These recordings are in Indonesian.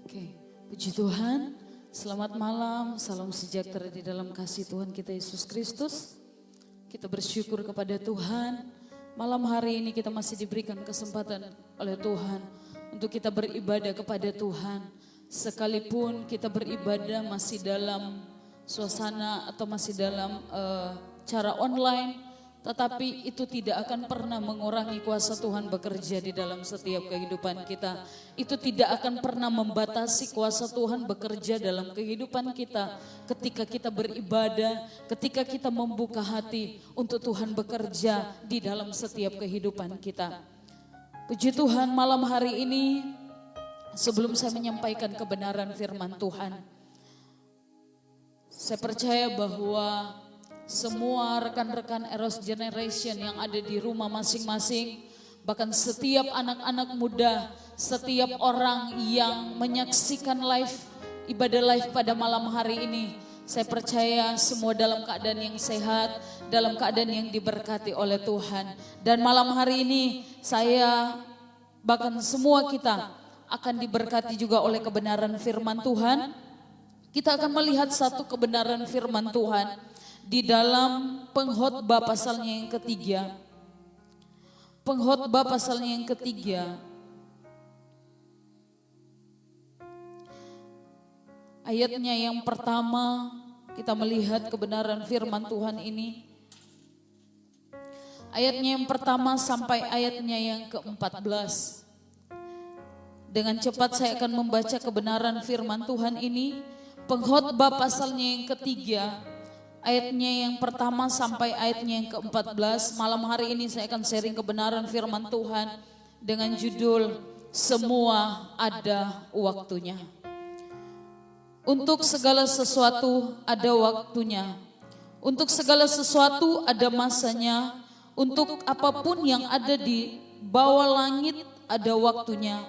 Oke, puji Tuhan, selamat malam, salam sejahtera di dalam kasih Tuhan kita Yesus Kristus. Kita bersyukur kepada Tuhan, malam hari ini kita masih diberikan kesempatan oleh Tuhan untuk kita beribadah kepada Tuhan. Sekalipun kita beribadah masih dalam suasana atau masih dalam cara online, tetapi itu tidak akan pernah mengurangi kuasa Tuhan bekerja di dalam setiap kehidupan kita. Itu tidak akan pernah membatasi kuasa Tuhan bekerja dalam kehidupan kita. Ketika kita beribadah, ketika kita membuka hati untuk Tuhan bekerja di dalam setiap kehidupan kita. Puji Tuhan, malam hari ini sebelum saya menyampaikan kebenaran firman Tuhan, saya percaya bahwa semua rekan-rekan Eros Generation yang ada di rumah masing-masing, bahkan setiap anak-anak muda, setiap orang yang menyaksikan ibadah live pada malam hari ini, saya percaya semua dalam keadaan yang sehat, dalam keadaan yang diberkati oleh Tuhan. Dan malam hari ini saya, bahkan semua kita akan diberkati juga oleh kebenaran firman Tuhan. Kita akan melihat satu kebenaran firman Tuhan di dalam Pengkhotbah pasalnya yang ketiga. Pengkhotbah pasalnya yang ketiga. Ayatnya yang pertama kita melihat kebenaran firman Tuhan ini. Ayatnya yang pertama sampai ayatnya yang ke-14. Dengan cepat saya akan membaca kebenaran firman Tuhan ini. Pengkhotbah pasalnya yang ketiga. Ayatnya yang pertama sampai ayatnya yang ke-14. Malam hari ini saya akan sharing kebenaran firman Tuhan dengan judul Semua Ada Waktunya. Untuk segala sesuatu ada waktunya. Untuk segala sesuatu ada masanya. Untuk apapun yang ada di bawah langit ada waktunya.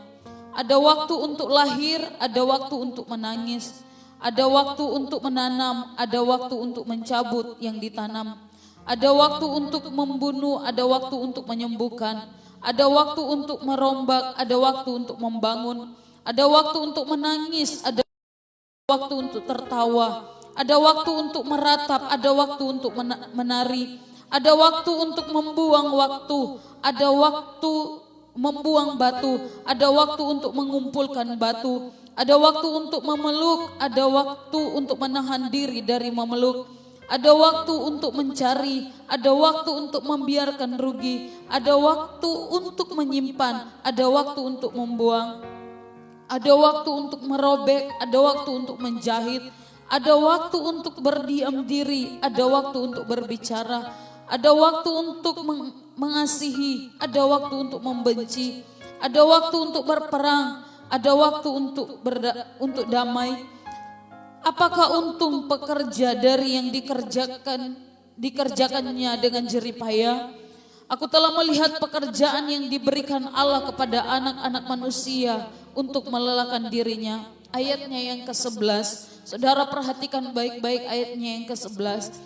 Ada waktu untuk lahir, ada waktu untuk menangis. Ada waktu untuk menanam, ada waktu untuk mencabut yang ditanam. Ada waktu untuk membunuh, ada waktu untuk menyembuhkan. Ada waktu untuk merombak, ada waktu untuk membangun. Ada waktu untuk menangis, ada waktu untuk tertawa. Ada waktu untuk meratap, ada waktu untuk menari. Ada waktu untuk membuang waktu, ada waktu membuang batu, ada waktu untuk mengumpulkan batu. Ada waktu untuk memeluk, ada waktu untuk menahan diri dari memeluk. Ada waktu untuk mencari, ada waktu untuk membiarkan rugi. Ada waktu untuk menyimpan, ada waktu untuk membuang. Ada waktu untuk merobek, ada waktu untuk menjahit. Ada waktu untuk berdiam diri, ada waktu untuk berbicara. Ada waktu untuk mengasihi, ada waktu untuk membenci. Ada waktu untuk berperang. Ada waktu untuk damai. Apakah untung pekerja dari yang dikerjakannya dengan jerih payah? Aku telah melihat pekerjaan yang diberikan Allah kepada anak-anak manusia untuk melelahkan dirinya. Ayatnya yang ke-11. Saudara perhatikan baik-baik ayatnya yang ke-11.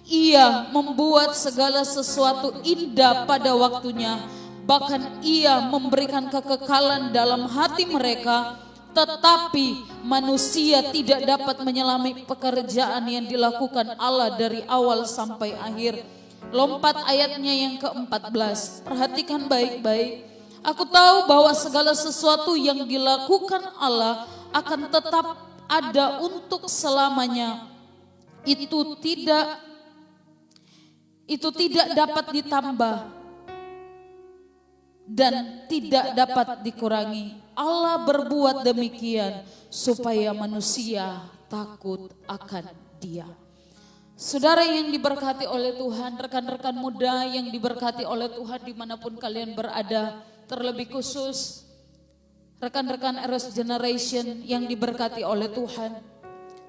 Ia membuat segala sesuatu indah pada waktunya. Bahkan ia memberikan kekekalan dalam hati mereka, tetapi manusia tidak dapat menyelami pekerjaan yang dilakukan Allah dari awal sampai akhir. Lompat ayatnya yang ke-14, perhatikan baik-baik. Aku tahu bahwa segala sesuatu yang dilakukan Allah akan tetap ada untuk selamanya. Itu tidak dapat ditambah dan tidak dapat dikurangi. Allah berbuat demikian supaya manusia takut akan Dia. Saudara yang diberkati oleh Tuhan, rekan-rekan muda yang diberkati oleh Tuhan dimanapun kalian berada, terlebih khusus rekan-rekan Eros Generation yang diberkati oleh Tuhan.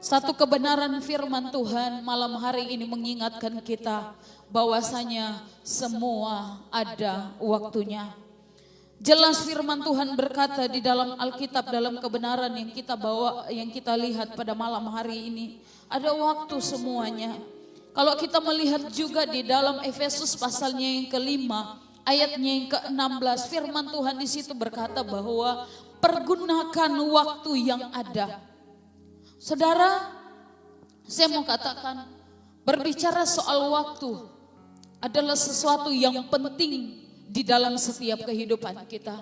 Satu kebenaran firman Tuhan malam hari ini mengingatkan kita bahwasanya semua ada waktunya. Jelas firman Tuhan berkata di dalam Alkitab, dalam kebenaran yang kita bawa, yang kita lihat pada malam hari ini, ada waktu semuanya. Kalau kita melihat juga di dalam Efesus pasalnya yang ke-5, ayatnya yang ke-16, firman Tuhan di situ berkata bahwa mempergunakan waktu yang ada. Saudara, saya mau katakan, berbicara soal waktu adalah sesuatu yang penting di dalam setiap kehidupan kita.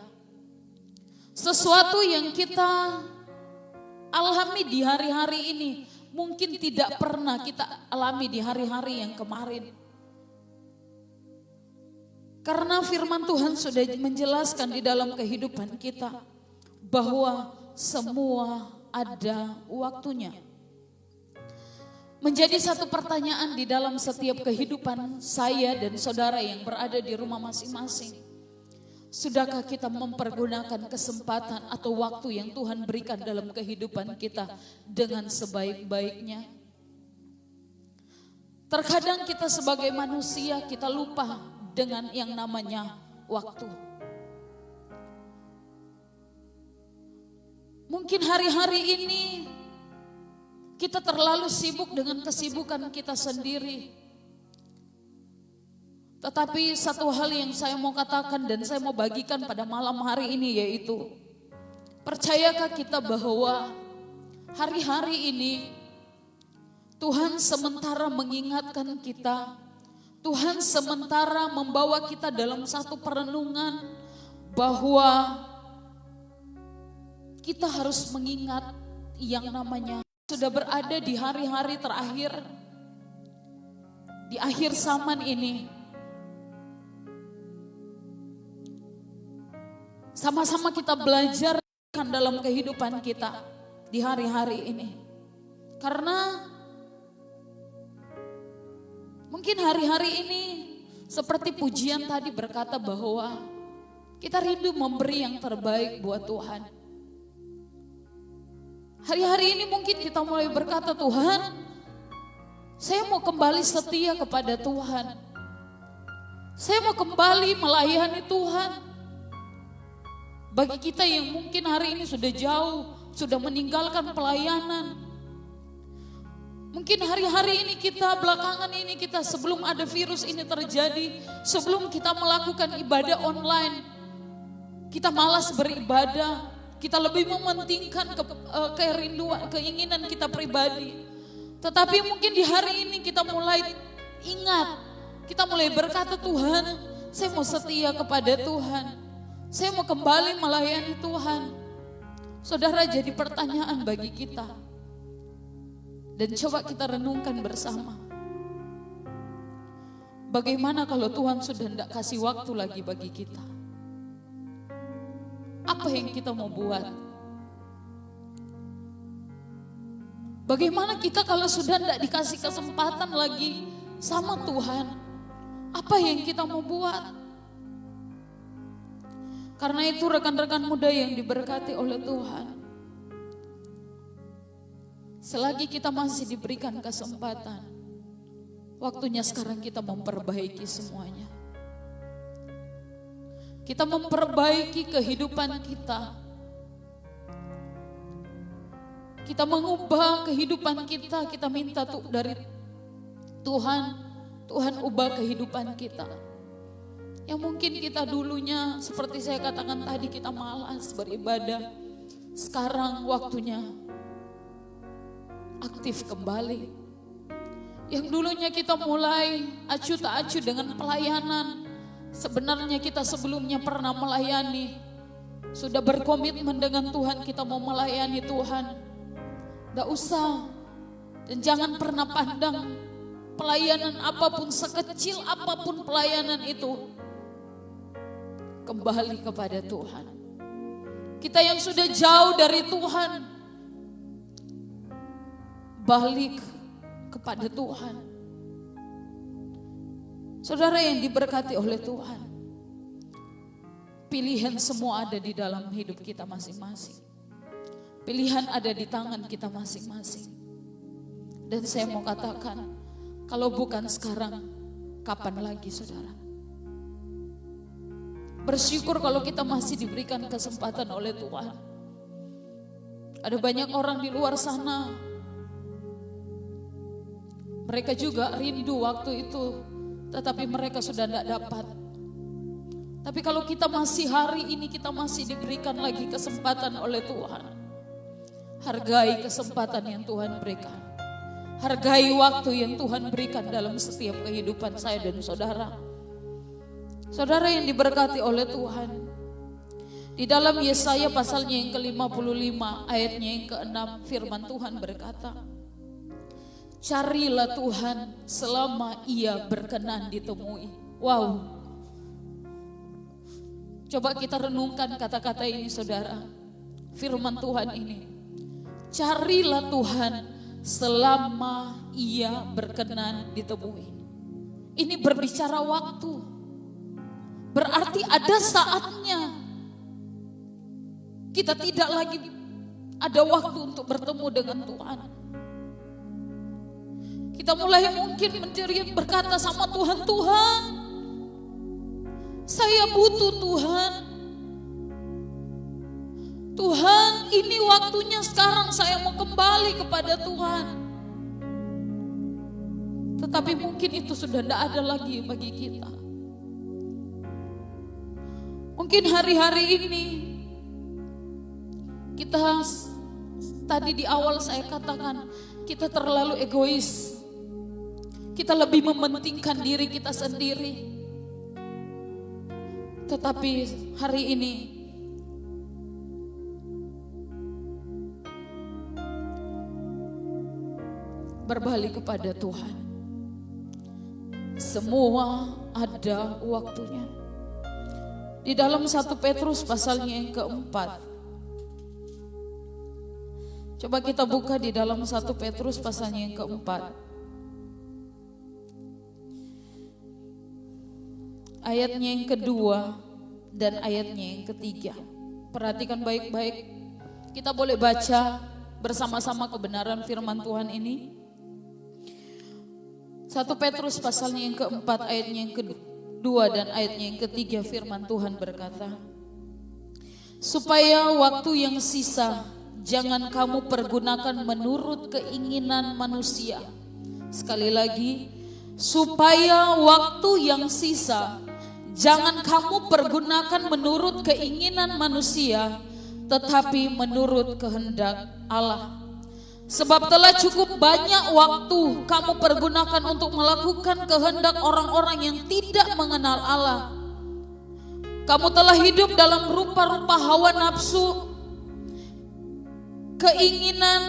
Sesuatu yang kita alami di hari-hari ini mungkin tidak pernah kita alami di hari-hari yang kemarin. Karena firman Tuhan sudah menjelaskan di dalam kehidupan kita bahwa semua ada waktunya. Menjadi satu pertanyaan di dalam setiap kehidupan saya dan saudara yang berada di rumah masing-masing. Sudahkah kita mempergunakan kesempatan atau waktu yang Tuhan berikan dalam kehidupan kita dengan sebaik-baiknya? Terkadang kita sebagai manusia kita lupa dengan yang namanya waktu. Mungkin hari-hari ini kita terlalu sibuk dengan kesibukan kita sendiri. Tetapi satu hal yang saya mau katakan dan saya mau bagikan pada malam hari ini yaitu, percayakah kita bahwa hari-hari ini Tuhan sementara mengingatkan kita, Tuhan sementara membawa kita dalam satu perenungan bahwa kita harus mengingat yang namanya sudah berada di hari-hari terakhir, di akhir zaman ini. Sama-sama kita belajar dalam kehidupan kita di hari-hari ini. Karena mungkin hari-hari ini seperti pujian tadi berkata bahwa kita rindu memberi yang terbaik buat Tuhan. Hari-hari ini mungkin kita mulai berkata, Tuhan, saya mau kembali setia kepada Tuhan. Saya mau kembali melayani Tuhan. Bagi kita yang mungkin hari ini sudah jauh, sudah meninggalkan pelayanan. Mungkin hari-hari ini kita, belakangan ini kita sebelum ada virus ini terjadi, sebelum kita melakukan ibadah online, kita malas beribadah, kita lebih mementingkan kerinduan, keinginan kita pribadi. Tetapi mungkin di hari ini kita mulai ingat, kita mulai berkata, Tuhan, saya mau setia kepada Tuhan. Saya mau kembali melayani Tuhan. Saudara, jadi pertanyaan bagi kita. Dan coba kita renungkan bersama. Bagaimana kalau Tuhan sudah tidak kasih waktu lagi bagi kita? Apa yang kita mau buat? Bagaimana kita kalau sudah tidak dikasih kesempatan lagi sama Tuhan? Apa yang kita mau buat? Karena itu rekan-rekan muda yang diberkati oleh Tuhan, selagi kita masih diberikan kesempatan, waktunya sekarang kita memperbaiki semuanya. Kita memperbaiki kehidupan kita. Kita mengubah kehidupan kita, kita minta dari Tuhan, Tuhan ubah kehidupan kita. Yang mungkin kita dulunya seperti saya katakan tadi kita malas beribadah. Sekarang waktunya aktif kembali. Yang dulunya kita mulai acuh tak acuh dengan pelayanan. Sebenarnya kita sebelumnya pernah melayani. Sudah berkomitmen dengan Tuhan, kita mau melayani Tuhan. Tidak usah dan jangan pernah pandang pelayanan apapun, sekecil apapun pelayanan itu. Kembali kepada Tuhan. Kita yang sudah jauh dari Tuhan, balik kepada Tuhan. Saudara yang diberkati oleh Tuhan, pilihan semua ada di dalam hidup kita masing-masing. Pilihan ada di tangan kita masing-masing. Dan saya mau katakan, kalau bukan sekarang, kapan lagi saudara? Bersyukur kalau kita masih diberikan kesempatan oleh Tuhan. Ada banyak orang di luar sana, mereka juga rindu waktu itu, tetapi mereka sudah tidak dapat. Tapi kalau kita masih hari ini, kita masih diberikan lagi kesempatan oleh Tuhan. Hargai kesempatan yang Tuhan berikan. Hargai waktu yang Tuhan berikan dalam setiap kehidupan saya dan saudara. Saudara yang diberkati oleh Tuhan. Di dalam Yesaya pasalnya yang ke-55 ayatnya yang ke-6 firman Tuhan berkata, carilah Tuhan selama Ia berkenan ditemui. Wow. Coba kita renungkan kata-kata ini saudara. Firman Tuhan ini. Carilah Tuhan selama Ia berkenan ditemui. Ini berbicara waktu. Berarti ada saatnya. Kita tidak lagi ada waktu untuk bertemu dengan Tuhan. Kita mulai mungkin menjerit berkata sama Tuhan, Tuhan, saya butuh Tuhan. Tuhan, ini waktunya sekarang saya mau kembali kepada Tuhan. Tetapi mungkin itu sudah tidak ada lagi bagi kita. Mungkin hari-hari ini kita, tadi di awal saya katakan, kita terlalu egois. Kita lebih mementingkan diri kita sendiri. Tetapi hari ini berbalik kepada Tuhan. Semua ada waktunya. Di dalam 1 Petrus pasalnya yang ke-4. Coba kita buka di dalam 1 Petrus pasalnya yang ke-4. Ayatnya yang kedua dan ayatnya yang ketiga. Perhatikan baik-baik. Kita boleh baca bersama-sama kebenaran firman Tuhan ini. 1 Petrus pasalnya yang ke-4 ayatnya yang kedua dan ayatnya yang ketiga firman Tuhan berkata, supaya waktu yang sisa jangan kamu pergunakan menurut keinginan manusia. Sekali lagi, supaya waktu yang sisa jangan kamu pergunakan menurut keinginan manusia, tetapi menurut kehendak Allah. Sebab telah cukup banyak waktu kamu pergunakan untuk melakukan kehendak orang-orang yang tidak mengenal Allah. Kamu telah hidup dalam rupa-rupa hawa nafsu, keinginan,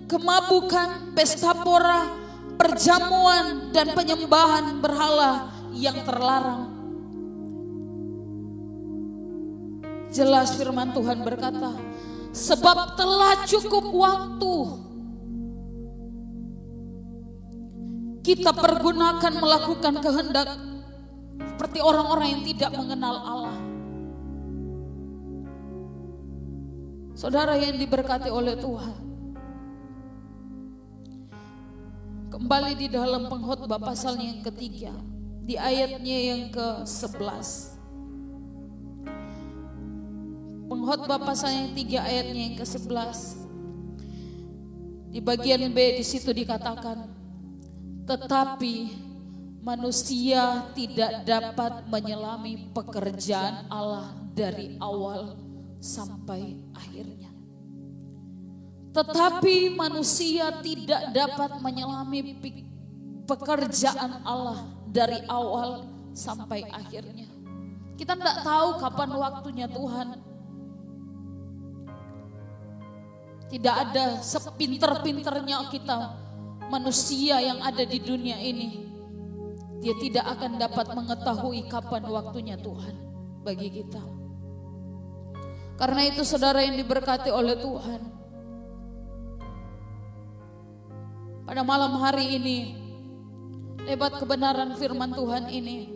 kemabukan, pesta pora, perjamuan, dan penyembahan berhala yang terlarang. Jelas firman Tuhan berkata, sebab telah cukup waktu kita pergunakan melakukan kehendak seperti orang-orang yang tidak mengenal Allah. Saudara yang diberkati oleh Tuhan, kembali di dalam Pengkhotbah pasalnya yang ketiga, di ayatnya yang ke-11. Pengkhotbah pasalnya yang 3 ayatnya yang ke-11. Di bagian B di situ dikatakan, tetapi manusia tidak dapat menyelami pekerjaan Allah dari awal sampai akhirnya. Tetapi manusia tidak dapat menyelami pekerjaan Allah dari awal sampai akhirnya. Kita tidak tahu kapan waktunya Tuhan. Tidak ada sepinter-pinternya kita manusia yang ada di dunia ini. Dia tidak akan dapat mengetahui kapan waktunya Tuhan bagi kita. Karena itu saudara yang diberkati oleh Tuhan, pada malam hari ini, lewat kebenaran firman Tuhan ini,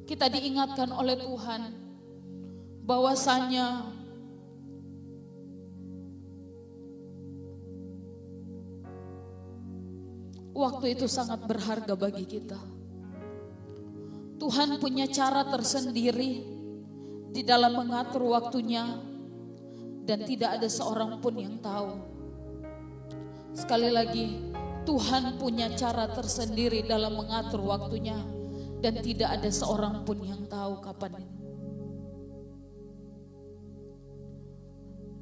kita diingatkan oleh Tuhan bahwasanya waktu itu sangat berharga bagi kita. Tuhan punya cara tersendiri di dalam mengatur waktunya dan tidak ada seorang pun yang tahu. Sekali lagi, Tuhan punya cara tersendiri dalam mengatur waktunya dan tidak ada seorang pun yang tahu kapan ini.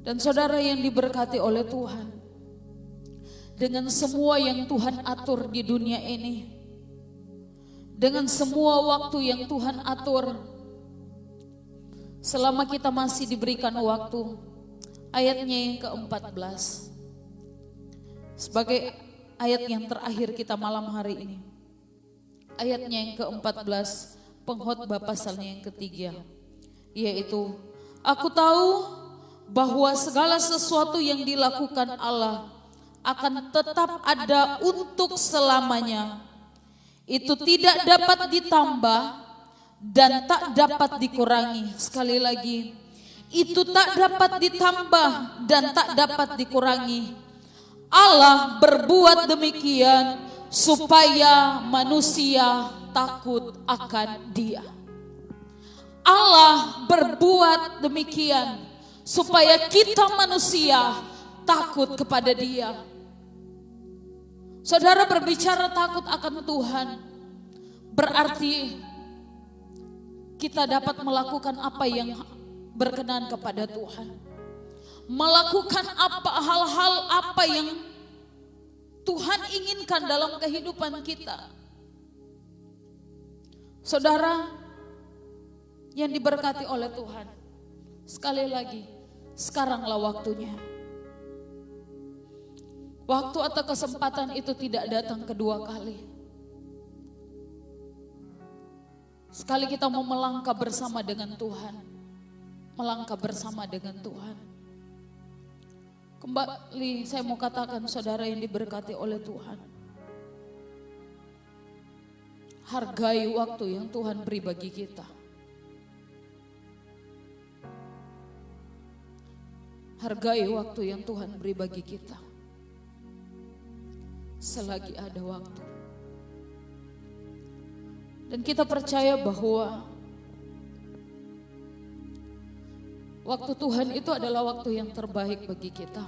Dan saudara yang diberkati oleh Tuhan, dengan semua yang Tuhan atur di dunia ini, dengan semua waktu yang Tuhan atur, selama kita masih diberikan waktu, ayatnya yang ke-14 sebagai ayat yang terakhir kita malam hari ini. Ayatnya yang ke-14, pengkhotbah pasalnya yang ketiga, yaitu aku tahu bahwa segala sesuatu yang dilakukan Allah akan tetap ada untuk selamanya. Itu tidak dapat ditambah dan tak dapat dikurangi. Sekali lagi, itu tak dapat ditambah dan tak dapat dikurangi. Allah berbuat demikian supaya manusia takut akan Dia. Allah berbuat demikian supaya kita manusia takut kepada Dia. Saudara berbicara takut akan Tuhan, berarti kita dapat melakukan apa yang berkenan kepada Tuhan. Melakukan hal-hal apa yang Tuhan inginkan dalam kehidupan kita. Saudara yang diberkati oleh Tuhan, sekali lagi, sekaranglah waktunya. Waktu atau kesempatan itu tidak datang kedua kali. Sekali kita mau melangkah bersama dengan Tuhan, melangkah bersama dengan Tuhan. Kembali saya mau katakan, saudara yang diberkati oleh Tuhan, hargai waktu yang Tuhan beri bagi kita. Hargai waktu yang Tuhan beri bagi kita. Selagi ada waktu. Dan kita percaya bahwa waktu Tuhan itu adalah waktu yang terbaik bagi kita.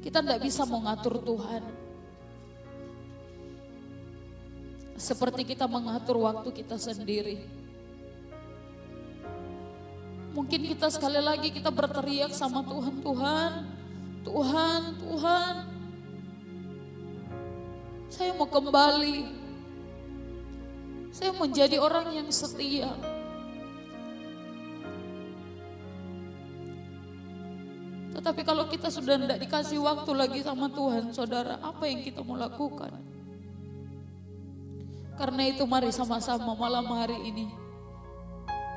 Kita tidak bisa mengatur Tuhan seperti kita mengatur waktu kita sendiri. Mungkin kita sekali lagi kita berteriak sama Tuhan, Tuhan, Tuhan, Tuhan, saya mau kembali. Saya menjadi orang yang setia. Tetapi kalau kita sudah tidak dikasih waktu lagi sama Tuhan, saudara, apa yang kita mau lakukan? Karena itu mari sama-sama malam hari ini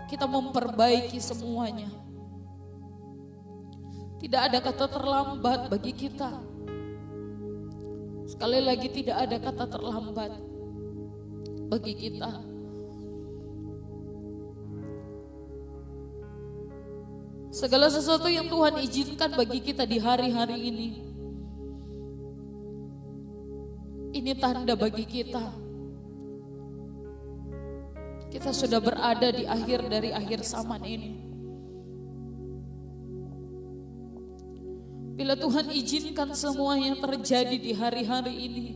kita memperbaiki semuanya. Tidak ada kata terlambat bagi kita. Sekali lagi, tidak ada kata terlambat bagi kita. Segala sesuatu yang Tuhan izinkan bagi kita di hari-hari ini tanda bagi kita. Kita sudah berada di akhir dari akhir zaman ini. Bila Tuhan izinkan semua yang terjadi di hari-hari ini,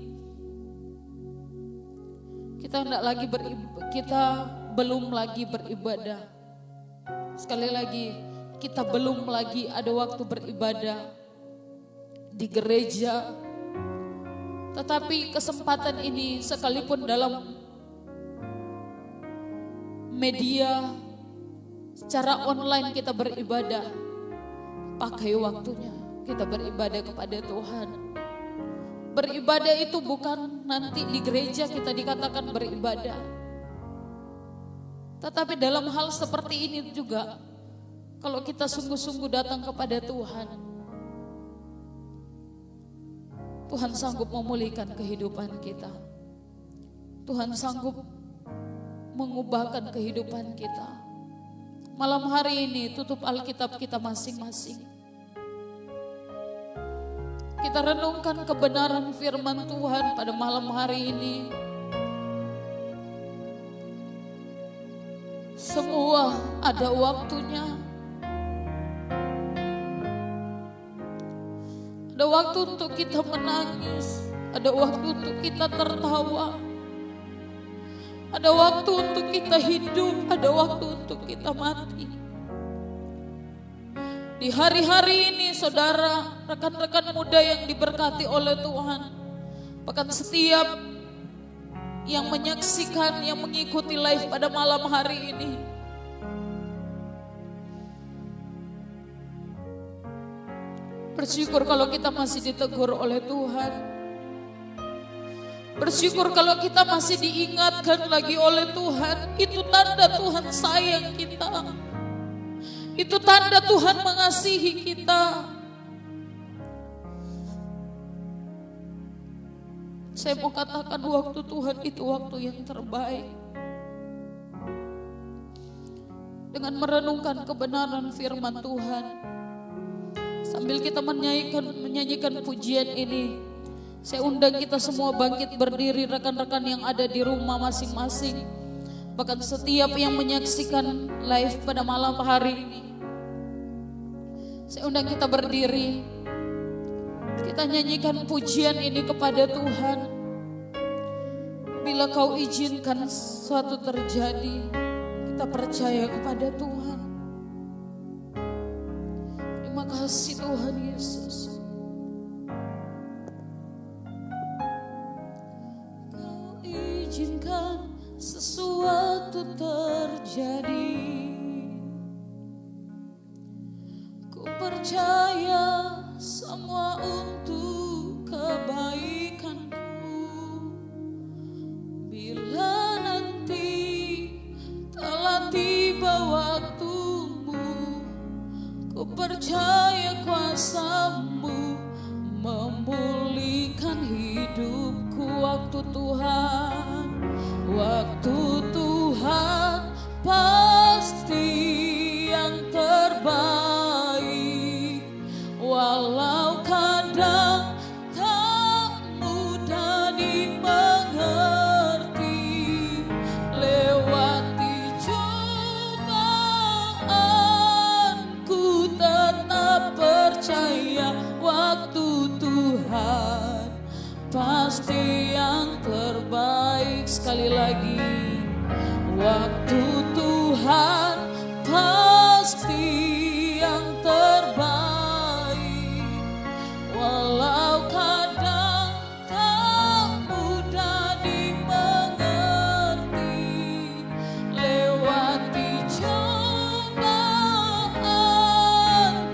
kita belum lagi beribadah. Sekali lagi, kita belum lagi ada waktu beribadah di gereja. Tetapi kesempatan ini, sekalipun dalam media secara online kita beribadah, pakai waktunya kita beribadah kepada Tuhan. Beribadah itu bukan nanti di gereja kita dikatakan beribadah, tetapi dalam hal seperti ini juga, kalau kita sungguh-sungguh datang kepada Tuhan, Tuhan sanggup memulihkan kehidupan kita. Tuhan sanggup mengubahkan kehidupan kita. Malam hari ini tutup Alkitab kita masing-masing. Kita renungkan kebenaran firman Tuhan pada malam hari ini. Semua ada waktunya. Ada waktu untuk kita menangis. Ada waktu untuk kita tertawa. Ada waktu untuk kita hidup. Ada waktu untuk kita mati. Di hari-hari ini saudara, rekan-rekan muda yang diberkati oleh Tuhan, bahkan setiap yang menyaksikan, yang mengikuti live pada malam hari ini, bersyukur kalau kita masih ditegur oleh Tuhan. Bersyukur kalau kita masih diingatkan lagi oleh Tuhan. Itu tanda Tuhan sayang kita. Itu tanda Tuhan mengasihi kita. Saya mau katakan waktu Tuhan itu waktu yang terbaik. Dengan merenungkan kebenaran firman Tuhan, sambil kita menyanyikan pujian ini, saya undang kita semua bangkit berdiri, rekan-rekan yang ada di rumah masing-masing, bahkan setiap yang menyaksikan live pada malam hari ini. Saya undang kita berdiri, kita nyanyikan pujian ini kepada Tuhan. Bila kau izinkan suatu terjadi, kita percaya kepada Tuhan. Terima kasih Tuhan Yesus. Kau izinkan sesuatu terjadi, ku percaya semua untuk kebaikanku. Bila nanti telah tiba waktumu, ku percaya kuasa-Mu memulihkan hidupku. Waktu Tuhan pasti yang terbaik. Walau kadang tak mudah dimengerti, lewati cobaan ku tetap percaya. Waktu Tuhan pasti yang terbaik. Sekali lagi, waktu Tuhan pasti yang terbaik. Walau kadang tak mudah dimengerti, lewati cobaan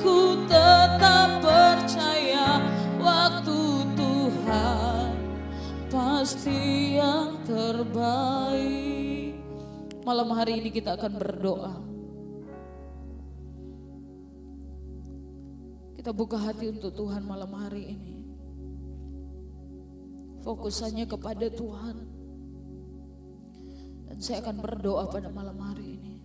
ku tetap percaya. Waktu Tuhan pasti yang terbaik. Malam hari ini kita akan berdoa. Kita buka hati untuk Tuhan malam hari ini. Fokusannya kepada Tuhan. Dan saya akan berdoa pada malam hari ini.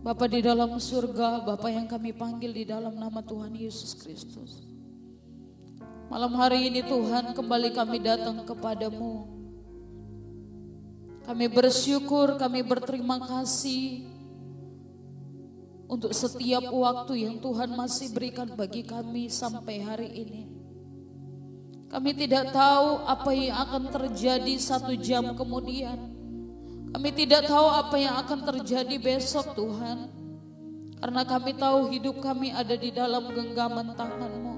Bapa di dalam surga, Bapa yang kami panggil di dalam nama Tuhan Yesus Kristus. Malam hari ini Tuhan, kembali kami datang kepadamu. Kami bersyukur, kami berterima kasih untuk setiap waktu yang Tuhan masih berikan bagi kami sampai hari ini. Kami tidak tahu apa yang akan terjadi 1 jam kemudian. Kami tidak tahu apa yang akan terjadi besok Tuhan. Karena kami tahu hidup kami ada di dalam genggaman tangan-Mu.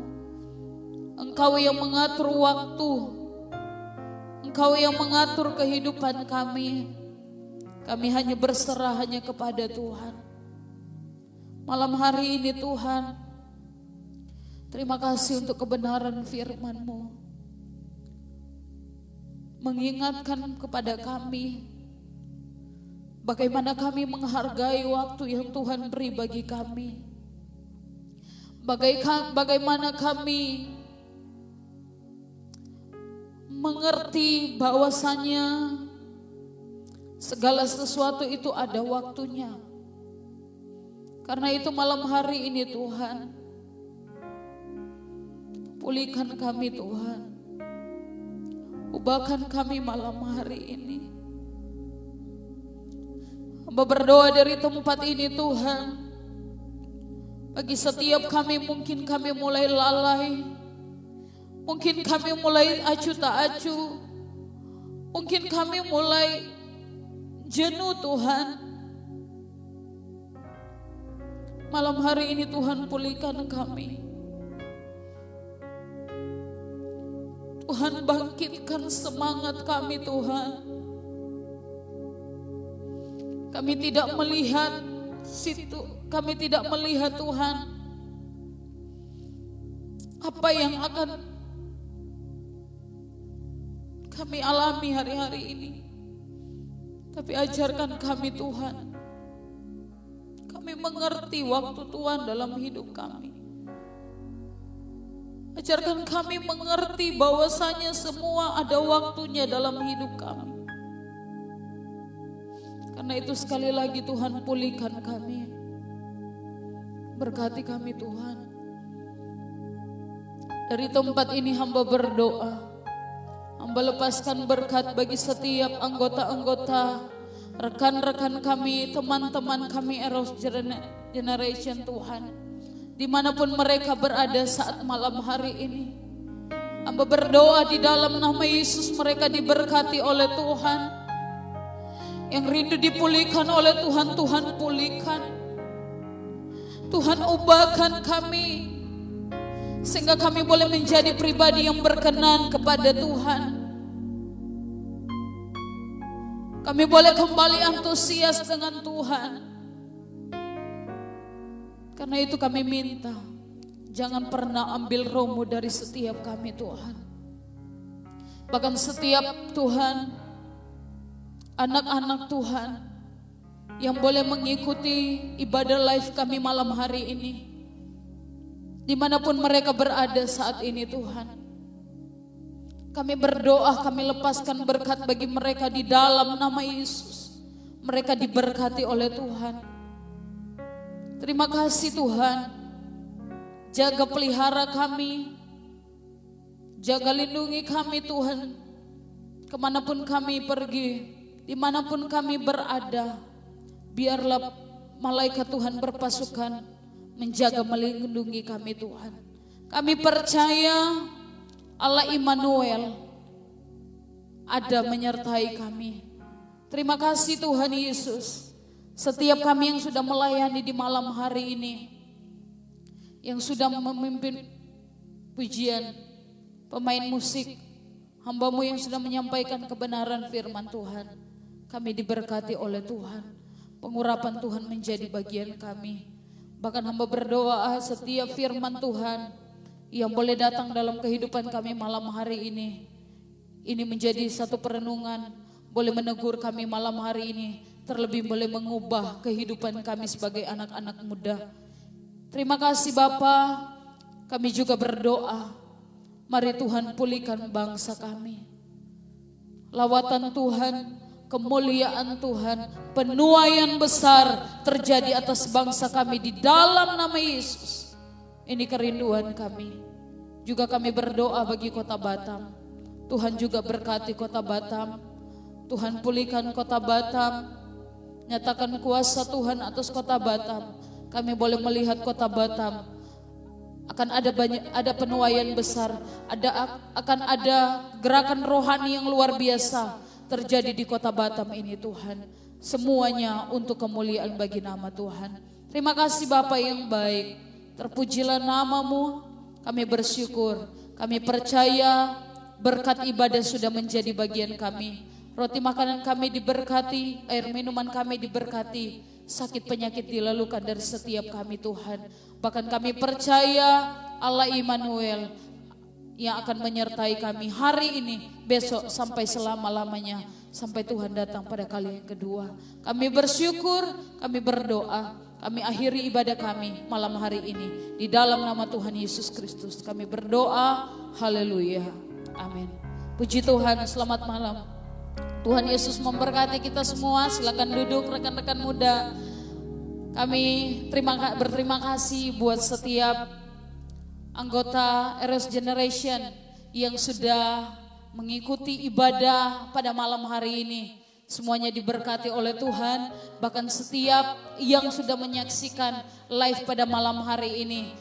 Engkau yang mengatur waktu. Engkau yang mengatur kehidupan kami. Kami hanya berserah hanya kepada Tuhan. Malam hari ini Tuhan, terima kasih untuk kebenaran firman-Mu. Mengingatkan kepada kami bagaimana kami menghargai waktu yang Tuhan beri bagi kami. Bagaimana kami mengerti bahwasanya segala sesuatu itu ada waktunya. Karena itu malam hari ini Tuhan, pulihkan kami Tuhan. Ubahkan kami malam hari ini. Hamba berdoa dari tempat ini Tuhan. Bagi setiap kami mungkin kami mulai lalai. Mungkin kami mulai acuh tak acuh. Mungkin kami mulai jenuh Tuhan. Malam hari ini Tuhan pulihkan kami. Tuhan bangkitkan semangat kami Tuhan. Kami tidak melihat situ, kami tidak melihat Tuhan apa yang akan kami alami hari-hari ini. Tapi ajarkan kami Tuhan. Kami mengerti waktu Tuhan dalam hidup kami. Ajarkan kami mengerti bahwasanya semua ada waktunya dalam hidup kami. Karena itu sekali lagi Tuhan pulihkan kami. Berkati kami Tuhan. Dari tempat ini hamba berdoa. Hamba lepaskan berkat bagi setiap anggota-anggota, rekan-rekan kami, teman-teman kami Eros Generation Tuhan. Dimanapun mereka berada saat malam hari ini. Hamba berdoa di dalam nama Yesus mereka diberkati oleh Tuhan. Yang rindu dipulihkan oleh Tuhan, Tuhan pulihkan. Tuhan ubahkan kami. Sehingga kami boleh menjadi pribadi yang berkenan kepada Tuhan. Kami boleh kembali antusias dengan Tuhan. Karena itu kami minta, jangan pernah ambil romo dari setiap kami Tuhan. Bahkan setiap Tuhan, anak-anak Tuhan yang boleh mengikuti ibadah live kami malam hari ini. Dimanapun mereka berada saat ini Tuhan. Kami berdoa, kami lepaskan berkat bagi mereka di dalam nama Yesus. Mereka diberkati oleh Tuhan. Terima kasih Tuhan. Jaga pelihara kami. Jaga lindungi kami Tuhan. Kemanapun kami pergi, dimanapun kami berada, biarlah malaikat Tuhan berpasukan menjaga melindungi kami Tuhan. Kami percaya Allah Immanuel ada menyertai kami. Terima kasih Tuhan Yesus. Setiap kami yang sudah melayani di malam hari ini, yang sudah memimpin pujian, pemain musik, hamba-Mu yang sudah menyampaikan kebenaran firman Tuhan, kami diberkati oleh Tuhan. Pengurapan Tuhan menjadi bagian kami. Bahkan hamba berdoa setiap firman Tuhan yang boleh datang dalam kehidupan kami malam hari ini menjadi satu perenungan, boleh menegur kami malam hari ini, terlebih boleh mengubah kehidupan kami sebagai anak-anak muda. Terima kasih Bapa. Kami juga berdoa, mari Tuhan pulihkan bangsa kami. Lawatan Tuhan, kemuliaan Tuhan, penuaian besar terjadi atas bangsa kami di dalam nama Yesus. Ini kerinduan kami. Juga kami berdoa bagi kota Batam. Tuhan juga berkati kota Batam. Tuhan pulihkan kota Batam. Nyatakan kuasa Tuhan atas kota Batam. Kami boleh melihat kota Batam akan ada penuaian besar, akan ada gerakan rohani yang luar biasa terjadi di kota Batam ini Tuhan. Semuanya untuk kemuliaan bagi nama Tuhan. Terima kasih Bapa yang baik. Terpujilah nama-Mu. Kami bersyukur. Kami percaya berkat ibadah sudah menjadi bagian kami. Roti makanan kami diberkati, air minuman kami diberkati, sakit penyakit dilalukan dari setiap kami Tuhan. Bahkan kami percaya Allah Immanuel yang akan menyertai kami hari ini, besok sampai selama-lamanya, sampai Tuhan datang pada kali yang kedua. Kami bersyukur, kami berdoa, kami akhiri ibadah kami malam hari ini. Di dalam nama Tuhan Yesus Kristus kami berdoa, haleluya, amin. Puji Tuhan, selamat malam. Tuhan Yesus memberkati kita semua. Silakan duduk rekan-rekan muda. Kami berterima kasih buat setiap anggota Eros Generation yang sudah mengikuti ibadah pada malam hari ini. Semuanya diberkati oleh Tuhan. Bahkan setiap yang sudah menyaksikan live pada malam hari ini.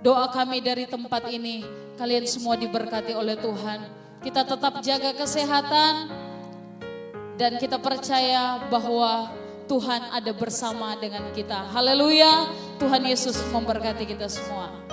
Doa kami dari tempat ini, Kalian semua diberkati oleh Tuhan. Kita tetap jaga kesehatan dan kita percaya bahwa Tuhan ada bersama dengan kita. Haleluya. Tuhan Yesus memberkati kita semua.